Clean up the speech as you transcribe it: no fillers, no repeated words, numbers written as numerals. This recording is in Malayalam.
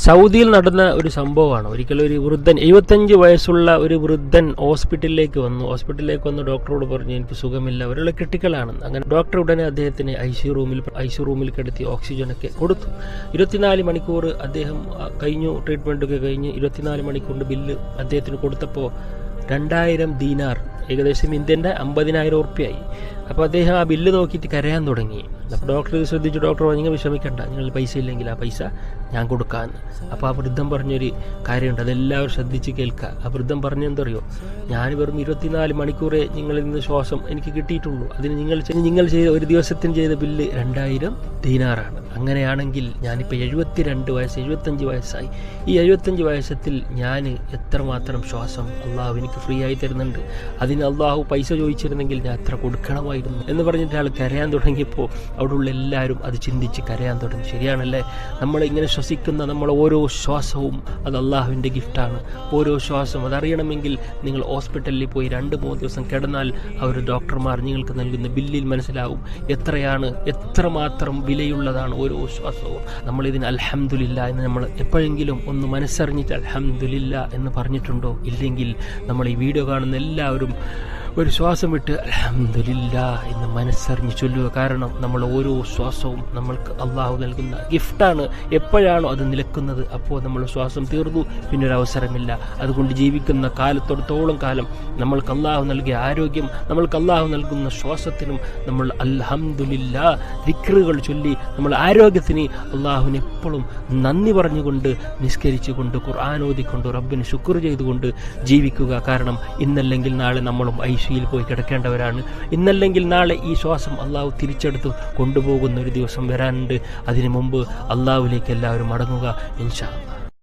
സൗദിയിൽ നടന്ന ഒരു സംഭവമാണ്. ഒരിക്കലും ഒരു വൃദ്ധൻ 75 വയസ്സുള്ള ഒരു വൃദ്ധൻ ഹോസ്പിറ്റലിലേക്ക് വന്നു. ഡോക്ടറോട് പറഞ്ഞു എനിക്ക് സുഖമില്ല, ഒരാൾ ക്രിട്ടിക്കലാണെന്ന്. അങ്ങനെ ഡോക്ടർ ഉടനെ അദ്ദേഹത്തിന് ഐസിയു റൂമിൽ കിടത്തി ഓക്സിജനൊക്കെ കൊടുത്തു. 24 മണിക്കൂർ അദ്ദേഹം കഴിഞ്ഞു, ട്രീറ്റ്മെൻറ്റൊക്കെ കഴിഞ്ഞ് 24 മണിക്കൂറിൻ്റെ ബില്ല് അദ്ദേഹത്തിന് കൊടുത്തപ്പോൾ 2000 ദീനാർ, ഏകദേശം ഇന്ത്യൻ്റെ 50,000 ഉറുപ്പ്യായി. അപ്പോൾ അദ്ദേഹം ആ ബില്ല് നോക്കിയിട്ട് കരയാൻ തുടങ്ങി. അപ്പോൾ ഡോക്ടർ ശ്രദ്ധിച്ചു. ഡോക്ടർ പറഞ്ഞു നിങ്ങൾ വിഷമിക്കണ്ട, നിങ്ങൾ പൈസ ഇല്ലെങ്കിൽ ആ പൈസ ഞാൻ കൊടുക്കാമെന്ന്. അപ്പോൾ ആ വൃദ്ധം പറഞ്ഞൊരു കാര്യമുണ്ട്, അതെല്ലാവരും ശ്രദ്ധിച്ച് കേൾക്കുക. ആ വൃദ്ധം പറഞ്ഞെന്തറിയോ, ഞാൻ വെറും 24 മണിക്കൂറേ നിങ്ങളിൽ നിന്ന് ശ്വാസം എനിക്ക് കിട്ടിയിട്ടുള്ളൂ. അതിന് നിങ്ങൾ ചെയ്ത ഒരു ദിവസത്തിന് ചെയ്ത ബില്ല് 2000 ദീനാറാണ്. അങ്ങനെയാണെങ്കിൽ ഞാനിപ്പോൾ 75 വയസ്സായി. ഈ 75 വയസ്സത്തിൽ ഞാൻ എത്രമാത്രം ശ്വാസം അള്ളാഹു എനിക്ക് ഫ്രീ ആയി തരുന്നുണ്ട്. അതിന് അള്ളാഹു പൈസ ചോദിച്ചിരുന്നെങ്കിൽ ഞാൻ എത്ര കൊടുക്കണമായിരുന്നു എന്ന് പറഞ്ഞിട്ട് ആൾ കരയാൻ തുടങ്ങിയപ്പോൾ അവിടെയുള്ള എല്ലാവരും അത് ചിന്തിച്ച് കരയാൻ തുടങ്ങി. ശരിയാണല്ലേ, നമ്മളിങ്ങനെ ശ്വസിക്കുന്ന നമ്മൾ ഓരോ ശ്വാസവും അത് അള്ളാഹുവിൻ്റെ ഗിഫ്റ്റാണ്. ഓരോ ശ്വാസം അതറിയണമെങ്കിൽ നിങ്ങൾ ഹോസ്പിറ്റലിൽ പോയി 2-3 ദിവസം കിടന്നാൽ അവർ ഡോക്ടർമാർ നിങ്ങൾക്ക് നൽകുന്ന ബില്ലിൽ മനസ്സിലാവും എത്രമാത്രം വിലയുള്ളതാണ് ഓരോ ശ്വാസവും. നമ്മളിതിന് അൽഹംദുലില്ലാ എന്ന് നമ്മൾ എപ്പോഴെങ്കിലും ഒന്ന് മനസ്സറിഞ്ഞിട്ട് അൽഹംദുലില്ലാ എന്ന് പറഞ്ഞിട്ടുണ്ടോ? ഇല്ലെങ്കിൽ നമ്മൾ ഈ വീഡിയോ കാണുന്ന എല്ലാവരും ഒരു ശ്വാസം വിട്ട് അൽഹംദുലില്ലാ എന്ന് മനസ്സറിഞ്ഞ് ചൊല്ലുക. കാരണം നമ്മൾ ഓരോ ശ്വാസവും നമ്മൾക്ക് അള്ളാഹു നൽകുന്ന ഗിഫ്റ്റാണ്. എപ്പോഴാണോ അത് നിലക്കുന്നത് അപ്പോൾ നമ്മൾ ശ്വാസം തീർന്നു, പിന്നെ ഒരു അവസരമില്ല. അതുകൊണ്ട് ജീവിക്കുന്ന കാലത്തോടത്തോളം കാലം നമ്മൾക്ക് അള്ളാഹു നൽകിയ ആരോഗ്യം, നമ്മൾക്ക് അള്ളാഹു നൽകുന്ന ശ്വാസത്തിനും നമ്മൾ അൽഹംദുലില്ലാ ദിക്റുകൾ ചൊല്ലി നമ്മൾ ആരോഗ്യത്തിന് അള്ളാഹുവിന് എപ്പോഴും നന്ദി പറഞ്ഞുകൊണ്ട്, നിസ്കരിച്ചുകൊണ്ട്, ഖുർആൻ ഓതിക്കൊണ്ട്, റബ്ബിന് ശുക്ർ ചെയ്തുകൊണ്ട് ജീവിക്കുക. കാരണം ഇന്നല്ലെങ്കിൽ നാളെ നമ്മളും ഐസിയിൽ പോയി കിടക്കേണ്ടവരാണ്. ഇന്നല്ലെങ്കിൽ നാളെ ഈ ശ്വാസം അള്ളാഹു തിരിച്ചെടുത്ത് കൊണ്ടുപോകുന്ന ഒരു ദിവസം വരാനുണ്ട്. അതിനു മുമ്പ് അള്ളാഹുവിലേക്ക് എല്ലാവരും മടങ്ങുക ഇൻഷാ അല്ലാഹ്.